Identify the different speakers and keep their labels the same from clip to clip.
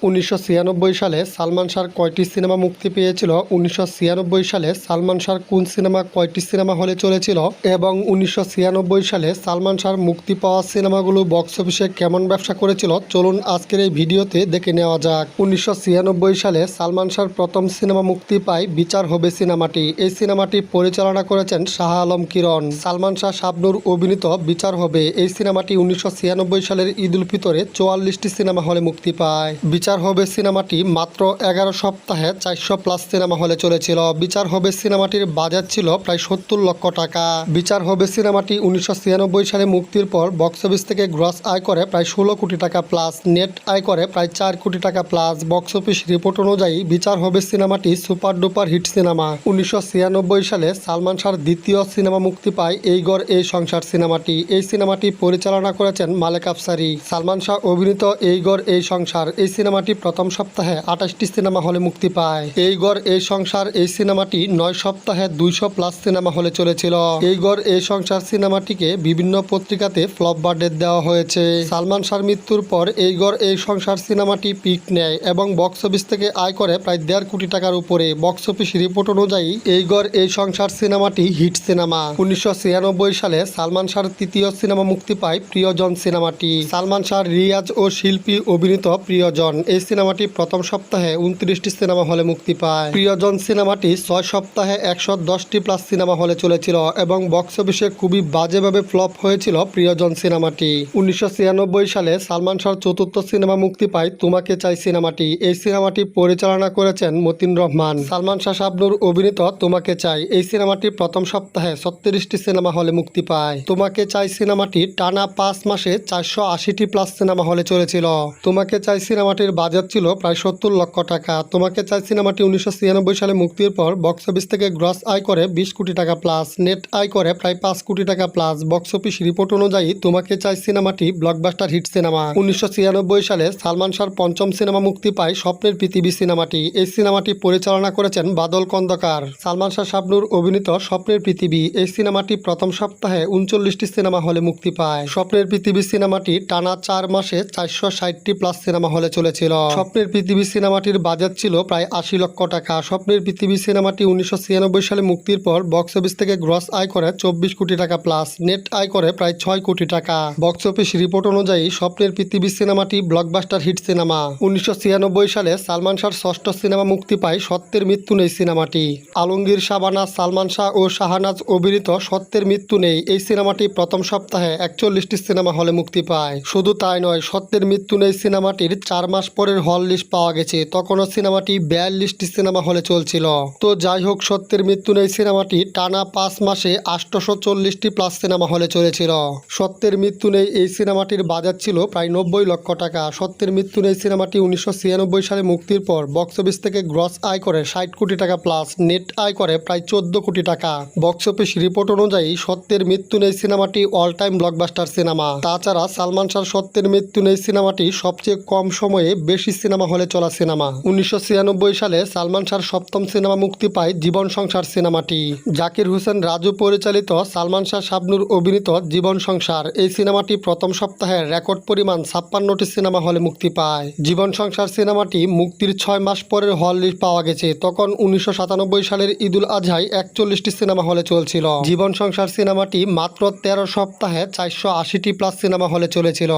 Speaker 1: 1996 সালে সালমান শাহর কয়টি সিনেমা মুক্তি পেয়েছিল? 1996 সালে সালমান শাহর কোন সিনেমা কয়টি সিনেমা হলে চলেছিল এবং 1996 সালে সালমান শাহর মুক্তি পাওয়া সিনেমাগুলো বক্স অফিসে কেমন ব্যবসা করেছিল চলুন আজকের এই ভিডিওতে দেখে নেওয়া যাক। 1996 সালে সালমান শাহর প্রথম সিনেমা মুক্তি পায় বিচার হবে সিনেমাটি। এই সিনেমাটি পরিচালনা করেছেন শাহ আলম কিরণ। সালমান শাহ শাবনূর অভিনীত বিচার হবে এই সিনেমাটি 1996 সালের ঈদ উল ফিতরে 44টি সিনেমা হলে মুক্তি পায়। বিচার হবে সিনেমাটি মাত্র 11 সপ্তাহে 400+ সিনেমা হলে চলেছিল। বিচার হবে সিনেমাটির বাজেট ছিল প্রায় 70 লক্ষ টাকা। বিচার হবে সিনেমাটি 1996 সালে মুক্তির পর বক্স অফিস থেকে গ্রস আয় করে প্রায় 16 কোটি টাকা প্লাস, নেট আয় করে প্রায় 4 কোটি টাকা প্লাস। বক্স অফিস রিপোর্ট অনুযায়ী বিচার হবে সিনেমাটি সুপার ডুপার হিট সিনেমা। 1996 সালে সালমান শাহর দ্বিতীয় সিনেমা মুক্তি পায় এই ঘর এই সংসার সিনেমাটি। এই সিনেমাটি পরিচালনা করেছেন মালেক আফসারি। সালমান শাহ অভিনীত এই ঘর এই সংসার এই সিনেমাটি প্রথম সপ্তাহে 28টি সিনেমা হলে মুক্তি পায়। এই ঘর এই সংসার এই সিনেমাটি 9 সপ্তাহে 200+ সিনেমা হলে চলেছিল। এই ঘর এই সংসার সিনেমাটিকে বিভিন্ন পত্রিকাতে ফ্লপ বার্ডের দেওয়া হয়েছে। সালমান শাহর মৃত্যুর পর এই ঘর এই সংসার সিনেমাটি পিক নেয় এবং বক্স অফিস থেকে আয় করে প্রায় 1.5 কোটি টাকার উপরে। বক্স অফিস রিপোর্ট অনুযায়ী এই ঘর এই সংসার সিনেমাটি হিট সিনেমা। 1996 সালে সালমান শাহর তৃতীয় সিনেমা মুক্তি পায় প্রিয়জন সিনেমাটি। সালমান শাহ রিয়াজ ও শিল্পী অভিনীত প্রিয়জন এই সিনেমাটি প্রথম সপ্তাহে 29টি সিনেমা হলে মুক্তি পায়। প্রিয়জন সিনেমাটি 6 সপ্তাহে 110+ সিনেমা হলে চলেছিল এবং বক্স অফিসে খুবই বাজেভাবে ফ্লপ হয়েছিল প্রিয়জন সিনেমাটি। 1996 সালে সালমান শাহর চতুর্থ সিনেমা মুক্তি পায় তোমাকে চাই সিনেমাটি। এই সিনেমাটি পরিচালনা করেছেন মতিন রহমান। সালমান শাহ শাবনূর অভিনীত তোমাকে চাই এই সিনেমাটি প্রথম সপ্তাহে 36টি সিনেমা হলে মুক্তি পায়। তোমাকে চাই সিনেমাটি টানা 5 মাসে 480+ সিনেমা হলে চলেছিল। তোমাকে চাই সিনেমাটির বাজেট ছিল প্রায় 70 লক্ষ টাকা। তোমাকে চাই সিনেমাটি 1996 সালে মুক্তির পর বক্স অফিস থেকে গ্রস আয় করে 20 কোটি টাকা প্লাস, নেট আয় করে প্রায় 5 কোটি টাকা প্লাস। বক্স অফিস রিপোর্ট অনুযায়ী তোমাকে চাই সিনেমাটি ব্লকবাস্টার হিট সিনেমা। 1996 সালে সালমান শাহর পঞ্চম সিনেমা মুক্তি পায় স্বপ্নের পৃথিবী সিনেমাটি। এই সিনেমাটি পরিচালনা করেছেন বাদল খন্দকার। সালমান শাহ শাবনূর অভিনীত স্বপ্নের পৃথিবী এই সিনেমাটি প্রথম সপ্তাহে 39টি সিনেমা হলে মুক্তি পায়। স্বপ্নের পৃথিবী সিনেমাটি টানা 4 মাসে 460+ সিনেমা হলে চলেছিল। স্বপ্নের পৃথিবী সিনেমাটির বাজেট ছিল প্রায় 80 লক্ষ টাকা। স্বপ্নের পৃথিবী সিনেমাটি 1996 সালে মুক্তির পর বক্স অফিস থেকে গ্রস আয় করে 24 কোটি টাকা প্লাস, নেট আয় করে প্রায় 6 কোটি টাকা। বক্স অফিস রিপোর্ট অনুযায়ী স্বপ্নের পৃথিবী সিনেমাটি ব্লকবাস্টার হিট সিনেমা। 1996 সালে সালমান শাহর ষষ্ঠ সিনেমা মুক্তি পায় সত্যের মৃত্যু নেই সিনেমাটি। আলমগীর শাবানা, সালমান শাহ ও শাহনাজ অভিনীত সত্যের মৃত্যু নেই এই সিনেমাটি প্রথম সপ্তাহে 41টি সিনেমা হলে মুক্তি পায়। শুধু তাই নয়, সত্যের মৃত্যু নেই সিনেমাটির 4 মাস পরের হল লিস্ট পাওয়া গেছে। তখনও সিনেমাটি 42টি সিনেমা হলে চলছিল। তো যাই হোক, সত্যের মৃত্যু নেই সিনেমাটি টানা 5 মাসে 840+ সিনেমা হলে চলেছিল। সত্যের মৃত্যু নেই এই সিনেমাটির বাজেট ছিল প্রায় 90 লক্ষ টাকা। সত্যের মৃত্যু নেই সিনেমাটি 1996 সালে মুক্তির পর বক্স অফিস থেকে গ্রস আয় করে 60 কোটি টাকা প্লাস, নেট আয় করে প্রায় 14 কোটি টাকা। বক্স অফিস রিপোর্ট অনুযায়ী সত্যের মৃত্যু নেই সিনেমাটি অল টাইম ব্লকবাস্টার সিনেমা। তাছাড়া সালমান শাহর সত্যের মৃত্যু নেই সিনেমাটি সবচেয়ে কম সময়ে বেশি সিনেমা হলে চলা সিনেমা। 1996 সালে সালমান শাহর সপ্তম সিনেমা মুক্তি পায় জীবন সংসার সিনেমাটি। জাকির হোসেন রাজু পরিচালিত, সালমান শাহ শাবনূর অভিনীত জীবন সংসার এই সিনেমাটি প্রথম সপ্তাহে রেকর্ড পরিমাণ 56টি সিনেমা হলে মুক্তি পায়। জীবন সংসার সিনেমাটি মুক্তির 6 মাস পরের হল লিস্ট পাওয়া গেছে। তখন 1997 সালের ঈদুল আজহায় 41টি সিনেমা হলে চলছিল। জীবন সংসার সিনেমাটি মাত্র 13 সপ্তাহে 480+ সিনেমা হলে চলেছিল।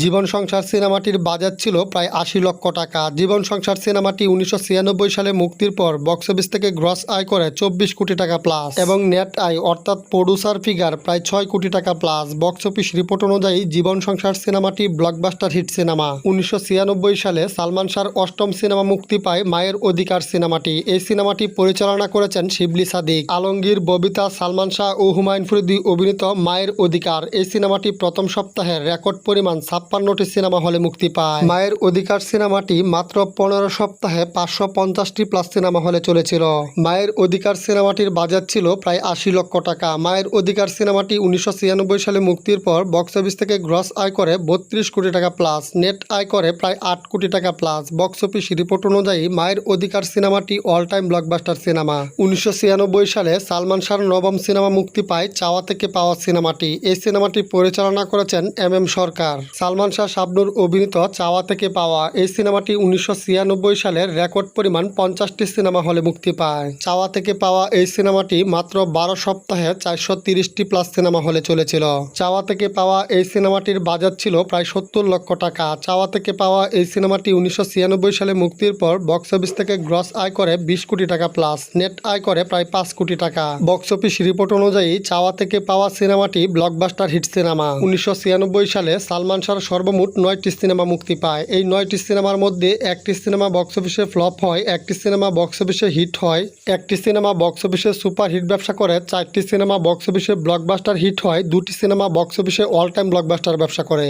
Speaker 1: জীবন সংসার সিনেমাটির বাজেট ছিল প্রায় 80 লক্ষ টাকা। জীবন সংসার সিনেমাটি 1996 সালে মুক্তির পর বক্স অফিস থেকে গ্রস আয় করে 24 কোটি টাকা প্লাস এবং নেট আয় অর্থাৎ প্রডিউসার ফিগার প্রায় 6 কোটি টাকা প্লাস। বক্স অফিস রিপোর্ট অনুযায়ী জীবন সংসার সিনেমাটি ব্লকবাস্টার হিট সিনেমা। 1996 সালে সালমান শাহর অষ্টম সিনেমা মুক্তি পায় মায়ের অধিকার সিনেমাটি। এই সিনেমাটি পরিচালনা করেছেন শিবলি সাদিক। আলমগীর, ববিতা, সালমান শাহ ও হুমায়ুন ফরিদি অভিনীত মায়ের অধিকার এই সিনেমাটি প্রথম সপ্তাহে রেকর্ড পরিমাণ 56টি সিনেমা হলে মুক্তি পায়। মায়ের অধিকার সিনেমাটি মাত্র 15 সপ্তাহে 550+ সিনেমা হলে চলেছিল। মায়ের অধিকার সিনেমাটির বাজেট ছিল প্রায় 80 লক্ষ টাকা। মায়ের অধিকার সিনেমাটি 1996 সালে মুক্তির পর বক্স অফিস থেকে গ্রস আয় করে 32 কোটি টাকা প্লাস, নেট আয় করে প্রায় 8 কোটি টাকা প্লাস। বক্স অফিস রিপোর্ট অনুযায়ী মায়ের অধিকার সিনেমাটি অল টাইম ব্লকবাস্টার সিনেমা। 1996 সালে সালমান শাহর নবম সিনেমা মুক্তি পায় চাওয়া থেকে পাওয়া সিনেমাটি। এই সিনেমাটি পরিচালনা করেছেন MM সরকার। সালমান শাহ শাবনূর অভিনীত চাওয়া থেকে পাওয়া এই সিনেমাটি 1996 সালের রেকর্ড পরিমাণ 50টি সিনেমা হলে মুক্তি পায়। চাওয়া থেকে পাওয়া এই সিনেমাটি মাত্র 12 সপ্তাহে 430টি প্লাস সিনেমা হলে চলেছিল। চাওয়া থেকে পাওয়া এই সিনেমাটির বাজেট ছিল প্রায় 70 লক্ষ টাকা। চাওয়া থেকে পাওয়া এই সিনেমাটি 1996 সালে মুক্তির পর বক্স অফিস থেকে গ্রস আয় করে 20 কোটি টাকা প্লাস, নেট আয় করে প্রায় 5 কোটি টাকা। বক্স অফিস রিপোর্ট অনুযায়ী চাওয়া থেকে পাওয়া সিনেমাটি ব্লকবাস্টার হিট সিনেমা। 1996 সালে সালমান শাহর সর্বমোট 9টি সিনেমা মুক্তি পায়। এই 9টি সিনেমার মধ্যে একটি সিনেমা বক্স অফিসে ফ্লপ হয়, একটি সিনেমা বক্স অফিসে হিট হয়, একটি সিনেমা বক্স অফিসে সুপার হিট ব্যবসা করে, 4টি সিনেমা বক্স অফিসে ব্লকবাস্টার হিট হয়, 2টি সিনেমা বক্স অফিসে অল টাইম ব্লকবাস্টার ব্যবসা করে।